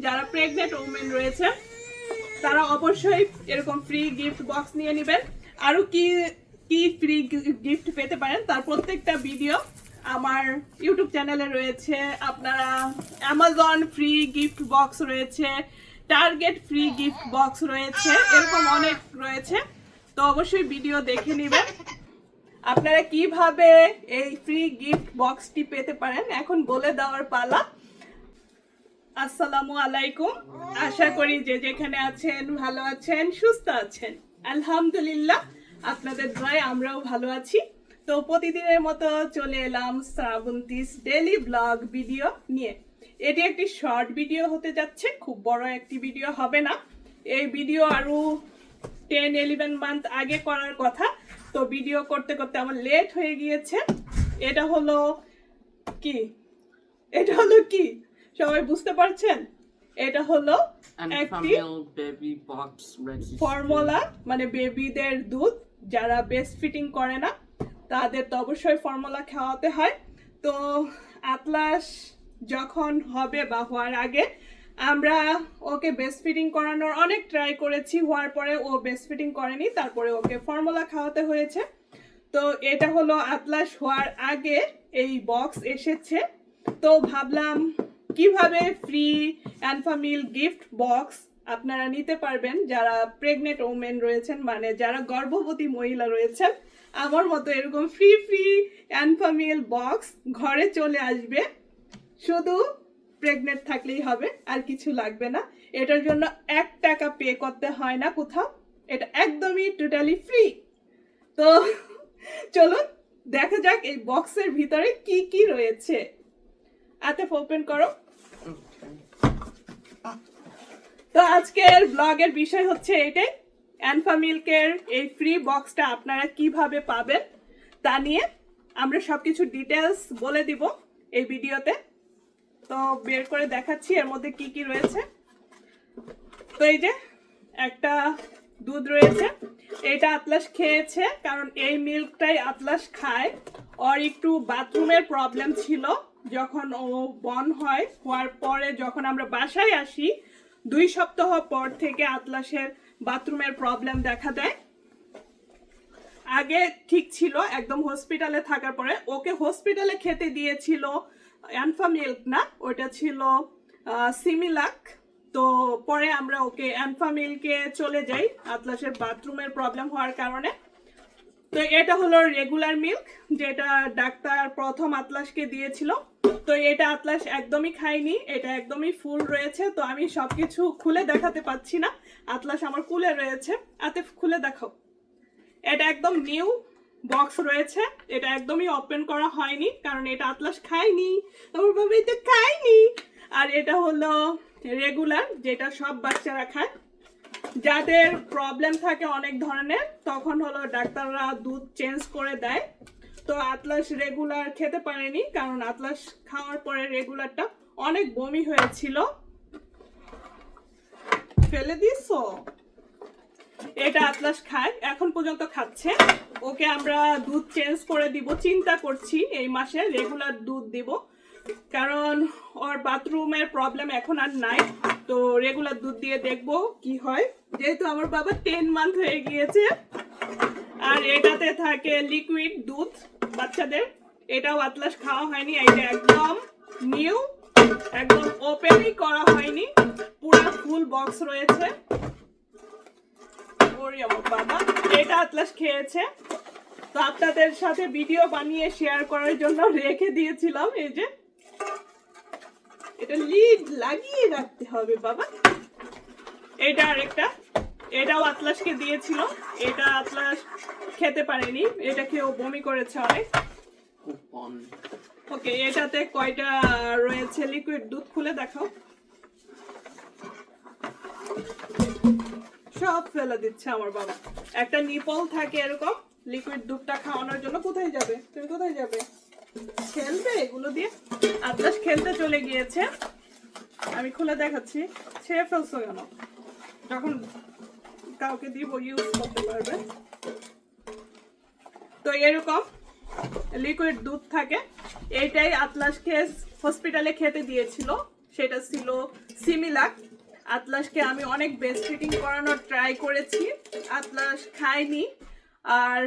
যারা pregnant women রয়েছে তারা অবশ্যই এরকম ফ্রি গিফট বক্স নিয়ে নেবেন। আরও কি কি ফ্রি গিফট পেতে পারেন তার প্রত্যেকটা ভিডিও আমার ইউটিউব চ্যানেলে রয়েছে। আপনারা অ্যামাজন ফ্রি গিফট বক্স রয়েছে, টার্গেট ফ্রি গিফট বক্স রয়েছে, এরকম অনেক রয়েছে। তো অবশ্যই ভিডিও দেখে নেবেন আপনারা কিভাবে এই ফ্রি গিফট বক্সটি পেতে পারেন। এখন বলে দেওয়ার পালা। আসসালামু আলাইকুম, আশা করি যে যেখানে আছেন ভালো আছেন, সুস্থ আছেন। আলহামদুলিল্লাহ, আপনাদের দোয়ায় আমরাও ভালো আছি। তো প্রতিদিনের মতো চলে এলাম শ্রাবন্তীস ডেইলি ব্লগ ভিডিও নিয়ে। এটি একটি শর্ট ভিডিও হতে যাচ্ছে, খুব বড় একটি ভিডিও হবে না। এই ভিডিও আরও 10-11 মান্থ আগে করার কথা, তো ভিডিও করতে করতে আমার লেট হয়ে গিয়েছে। এটা হলো কি সবাই বুঝতে পারছেন? এটা হলো একটি বেবি বক্স ফর্মুলা, মানে বেবিদের দুধ যারা ব্রেস্ট ফিডিং করে না তাদের তো অবশ্যই ফর্মুলা খাওয়াতে হয়। তো আতলাস যখন হবে বা হওয়ার আগে আমরা ওকে ব্রেস্ট ফিডিং করানোর অনেক ট্রাই করেছি, হওয়ার পরে ও ব্রেস্ট ফিডিং করেনি, তারপরে ওকে ফর্মুলা খাওয়াতে হয়েছে। তো এটা হলো আতলাস হওয়ার আগে এই বক্স এসেছে। তো ভাবলাম কিভাবে ফ্রি অ্যানফামিল গিফট বক্স আপনারা নিতে পারবেন যারা প্রেগনেন্ট ওমেন রয়েছেন, মানে যারা গর্ভবতী মহিলা রয়েছেন। আমার মতো এরকম ফ্রি অ্যানফামিল বক্স ঘরে চলে আসবে, শুধু প্রেগনেন্ট থাকলেই হবে, আর কিছু লাগবে না। এটার জন্য 1 টাকা পে করতে হয় না কোথাও, এটা একদমই টোটালি ফ্রি। তো চলুন দেখা যাক এই বক্সের ভিতরে কি কি রয়েছে। আতেফ ওপেন করো। তো আজকের ব্লগের বিষয় হচ্ছে এটাই, অ্যানফামিল্কের এই ফ্রি বক্সটা আপনারা কিভাবে পাবেন তা নিয়ে আমরা সবকিছু ডিটেলস বলে দিব এই ভিডিওতে। তো বের করে দেখাচ্ছি এর মধ্যে কি কি রয়েছে। তো এই যে একটা দুধ রয়েছে, এটা আতলাস খেয়েছে, কারণ এই মিল্কটাই আতলাস খায়। ওর একটু বাথরুমের প্রবলেম ছিল, যখন ও বর্ন হয়, হওয়ার পরে যখন আমরা বাসায় আসি 2 সপ্তাহ পর থেকে আতলাসের বাথরুমের প্রবলেম দেখা দেয়। আগে ঠিক ছিল একদম, হসপিটালে থাকার পরে ওকে হসপিটালে খেতে দিয়েছিল অ্যানফামিল্ক না, ওটা ছিল সিমিলাক। তো পরে আমরা ওকে অ্যানফামিল্কে চলে যাই আতলাসের বাথরুমের প্রবলেম হওয়ার কারণে। তো এটা হলো রেগুলার মিল্ক, যেটা ডাক্তার প্রথম আতলাসকে দিয়েছিল। তো এটা আতলাস একদমই খায়নি, এটা একদমই ফুল রয়েছে। তো আমি সবকিছু খুলে দেখাতে পাচ্ছি না, আতলাস আমার কুলে রয়েছে। আতেফ খুলে দেখাও। এটা একদম নিউ বক্স রয়েছে, এটা একদমই ওপেন করা হয়নি, কারণ এটা আতলাস খায়নি, আমার বাবা এটা খায়নি। আর এটা হলো রেগুলার, যেটা সব বাচ্চারা খায়। যাদের প্রবলেম থাকে অনেক ধরনের, তখন হলো ডাক্তাররা দুধ চেঞ্জ করে দেয়। তো আতলাস রেগুলার খেতে পারেনি, কারণ আতলাস খাওয়ার পরে রেগুলারটা অনেক বমি হয়েছিল। ফেলে দিছো? এটা আতলাস খায়, এখন পর্যন্ত খাচ্ছে। ওকে আমরা দুধ চেঞ্জ করে দিব, চিন্তা করছি এই মাসে রেগুলার দুধ দিব, কারণ ওর বাথরুমের প্রবলেম এখন আর নাই। তো রেগুলার দুধ দিয়ে দেখবো কি হয়, যেহেতু আমার বাবা 10 মান্থ হয়ে গিয়েছে। আর এটাতে থাকে লিকুইড দুধ বাচ্চাদের, এটাও আতলাস খাওয়া হয়নি। এটা একদম নিউ, একদম ওপেনই করা হয়নি, পুরো ফুল বক্স রয়েছে। ওরে আমার বাবা, এটা আতলাস খেয়েছে। তো আপনাদের সাথে ভিডিও বানিয়ে শেয়ার করার জন্য রেখে দিয়েছিলাম। এই যে এটা লিড লাগিয়ে রাখতে হবে বাবা। এটা আরেকটা, এটাও আতলাসকে দিয়েছিল, এটা আতলাস খেতে পারেনি, এটা খেয়েও বমি করেছে অনেক। ওকে, এটাতে কয়টা রয়েছে লিকুইড দুধ খুলে দেখাও। সব ফেলে দিচ্ছে আমার বাবা। একটা নিপল থাকে এরকম লিকুইড দুধটা খাওয়ানোর জন্য। কোথায় যাবে তুমি, কোথায় যাবে? খেলবে এগুলো দিয়ে? আতলাস খেলতে চলে গিয়েছে, আমি খুলে দেখাচ্ছি। ছেড়ে ফেলছো কেন? যখন কাউকে দিব ইউজ করতে পারবে। তো এরকম লিকুইড দুধ থাকে, এইটাই আতলাসকে হসপিটালে খেতে দিয়েছিল সেটা ছিল সিমিলাক। আতলাসকে আমি অনেক বেস্ট ফিটিং করানোর ট্রাই করেছি, আতলাস খায়নি। আর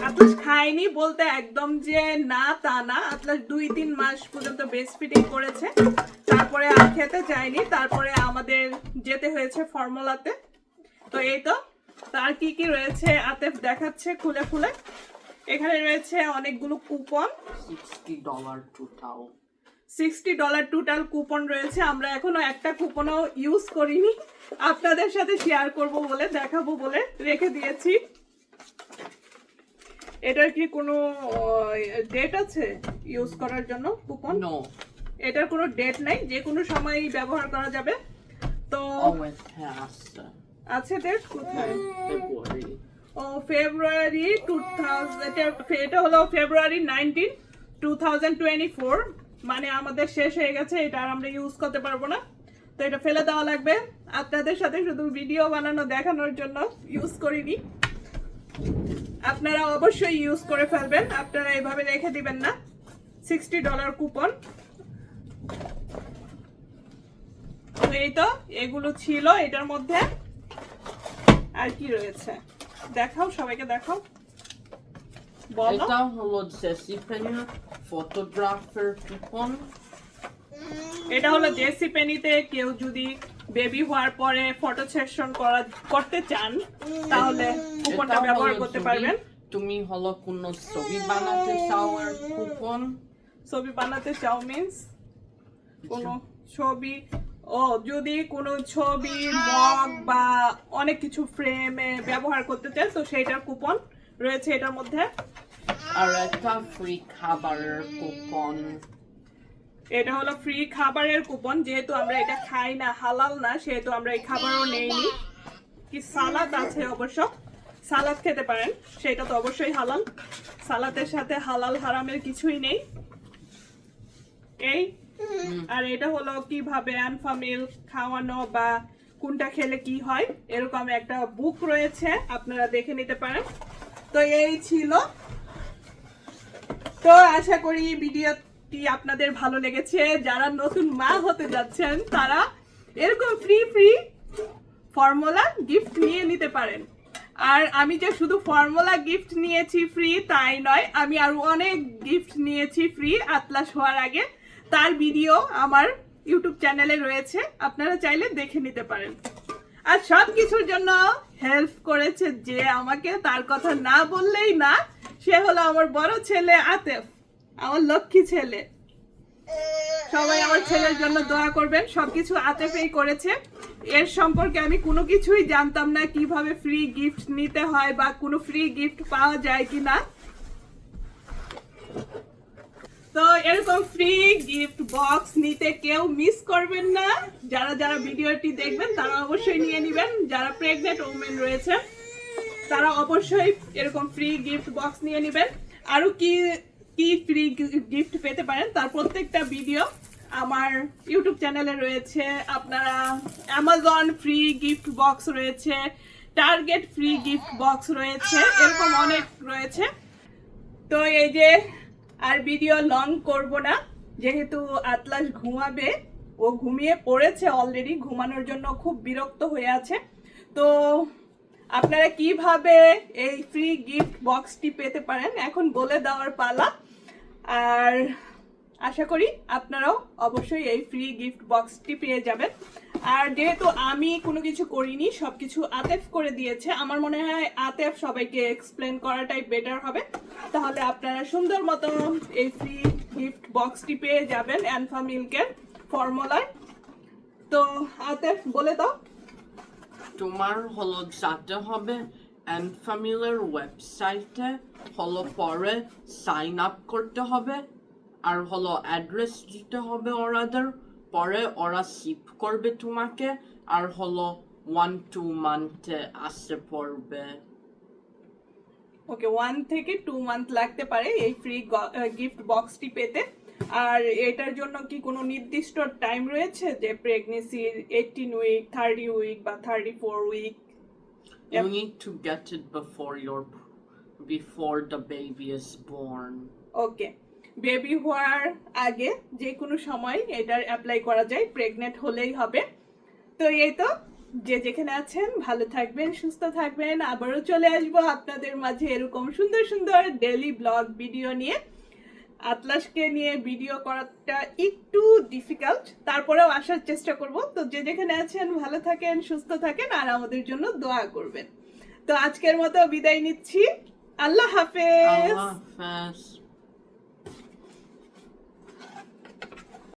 আতলাস খায়নি বলতে একদম যে না তা না, আতলাস 2-3 মাস পর্যন্ত বেস্ট ফিটিং করেছে, তারপরে আর খেতে চায়নি। তারপরে আমাদের যেতে হয়েছে ফর্মুলাতে। তো এই তো, তার কি কি রয়েছে আতেফ দেখাচ্ছে খুলে খুলে। এখানে রয়েছে অনেকগুলো কুপন, $60 টোটাল। $60 টোটাল কুপন রয়েছে। আমরা এখনো একটা কুপনও ইউজ করিনি, আপনাদের সাথে শেয়ার করব বলে, দেখাবো বলে রেখে দিয়েছি। এটার কি কোনো ডেট আছে ইউজ করার জন্য কুপন? নো, এটার কোনো ডেট নাই, যে কোনো সময় ব্যবহার করা যাবে। তো আছে ডেট কোথায়? ফেব্রুয়ারি। ও ফেব্রুয়ারি 2000, এটা হলো ফেব্রুয়ারি 19, 2024, মানে আমাদের শেষ হয়ে গেছে, এটা আর আমরা ইউজ করতে পারবো না। তো এটা ফেলে দেওয়া লাগবে। আপনাদের সাথে শুধু ভিডিও বানানো দেখানোর জন্য ইউজ করিনি, আপনারা অবশ্যই ইউজ করে ফেলবেন, আপনারা এইভাবে রেখে দিবেন না। $60 কুপন। তো এই তো, এগুলো ছিল এটার মধ্যে। আর কি রয়েছে দেখাও, সবাইকে দেখাও, বলো। এটা হলো জেসি পেনির ফটোগ্রাফার কুপন। এটা হলো জেসি পেনিতে কেউ যদি বেবি হওয়ার পরে ফটো সেশন করতে চান তাহলে কুপনটা ব্যবহার করতে পারবেন। তুমি হলো কোন ছবি বানাতে চাও এর কুপন। ছবি বানাতে চাও মিন্স কোন ছবি, ও যদি কোনো ছবি, মগ বা অনেক কিছু ফ্রেমে ব্যবহার করতে চান তো সেইটার কুপন রয়েছে এটার মধ্যে। আর একটা ফ্রি খাবারের কুপন। এটা হলো ফ্রি খাবারের কুপন, যেহেতু আমরা এটা খাই না, হালাল না, সেহেতু আমরা এই খাবারও নেইনি। কি সালাদ আছে অবশ্য, সালাদ খেতে পারেন, সেটা তো অবশ্যই হালাল। সালাদের সাথে হালাল হারামের কিছুই নেই। এই আর এটা হলো কিভাবে আনফা মিল্ক খাওয়ানো বা কোনটা খেলে কি হয়, এরকম একটা বুক রয়েছে, আপনারা দেখে নিতে পারেন। তো এই ছিল। তো আশা করি ভিডিওটি আপনাদের ভালো লেগেছে। যারা নতুন মা হতে যাচ্ছেন তারা এরকম ফ্রি ফ্রি ফর্মুলা গিফট নিয়ে নিতে পারেন। আর আমি যে শুধু ফর্মুলা গিফট নিয়েছি ফ্রি তাই নয়, আমি আরো অনেক গিফট নিয়েছি ফ্রি আতলাস হওয়ার আগে, তার ভিডিও আমার ইউটিউব চ্যানেলে রয়েছে, আপনারা চাইলে দেখে নিতে পারেন। আর সব কিছুর জন্য হেল্প করেছে যে আমাকে, তার কথা না বললেই না, সে হলো আমার বড় ছেলে আতেফ, আমার লক্ষ্মী ছেলে। সবাই আমার ছেলের জন্য দোয়া করবেন। সবকিছু আতেফই করেছে। এর সম্পর্কে আমি কোনো কিছুই জানতাম না, কিভাবে ফ্রি গিফট নিতে হয় বা কোনো ফ্রি গিফট পাওয়া যায় কিনা। তো এরকম ফ্রি গিফট বক্স নিতে কেউ মিস করবেন না। যারা যারা ভিডিওটি দেখবেন তারা অবশ্যই নিয়ে নেবেন। যারা প্রেগনেন্ট ওমেন রয়েছে তারা অবশ্যই এরকম ফ্রি গিফট বক্স নিয়ে নেবেন। আরো কি কি ফ্রি গিফট পেতে পারেন তার প্রত্যেকটা ভিডিও আমার ইউটিউব চ্যানেলে রয়েছে। আপনারা অ্যামাজন ফ্রি গিফট বক্স রয়েছে, টার্গেট ফ্রি গিফট বক্স রয়েছে, এরকম অনেক রয়েছে। তো এই যে আর ভিডিও লং করব না, যেহেতু আতলাস ঘুমাবে, ও ঘুমিয়ে পড়েছে অলরেডি, ঘুমানোর জন্য খুব বিরক্ত হয়ে আছে। তো আপনারা কিভাবে এই ফ্রি গিফট বক্সটি পেতে পারেন এখন বলে দেওয়ার পালা। আর আশা করি আপনারাও অবশ্যই এই ফ্রি গিফট বক্সটি পেয়ে যাবেন। আর যেহেতু আমি কোনো কিছু করিনি, সবকিছু আতেফ করে দিয়েছে, আমার মনে হয় আতেফ সবাইকে এক্সপ্লেন করাটাই বেটার হবে। তাহলে আপনারা সুন্দর মতো এই ফ্রি গিফট বক্সটি পেয়ে যাবেন আনফা মিল্কের ফর্মুলার। তো আতেফ বলে দাও। তোমার হলো যেতে হবে এনফামিলের ওয়েবসাইটে, হলো পরে সাইন আপ করতে হবে, আর হলো অ্যাড্রেস দিতে হবে ওরাদের, পরে ওরা শিপ করবে তোমাকে, আর হলো 1-2 মান্থে আসতে পড়বে। ওকে, 1 থেকে 2 মান্থ লাগতে পারে এই ফ্রি গিফট বক্সটি পেতে। আর এটার জন্য কি কোনো নির্দিষ্ট টাইম রয়েছে যে প্রেগনেন্সির 18 উইক, 30 উইক বা 34 week? You need to get it before the baby is born. Okay, baby হওয়ার আগে যে কোনো সময় এটার অ্যাপ্লাই করা যায়, প্রেগনেন্ট হলেই হবে। তো এই তো, যে যেখানে আছেন ভালো থাকবেন, সুস্থ থাকবেন। আবারও চলে আসবো আপনাদের মাঝে এরকম সুন্দর সুন্দর ডেইলি ব্লগ ভিডিও নিয়ে। আতলাসকে নিয়ে ভিডিও করাটা একটু ডিফিকাল্ট, তারপরেও আসার চেষ্টা করব। তো যে যেখানে আছেন ভালো থাকেন, সুস্থ থাকেন, আর আমাদের জন্য দোয়া করবেন। তো আজকের মতো বিদায় নিচ্ছি। আল্লাহ হাফেজ। Allah Hafiz.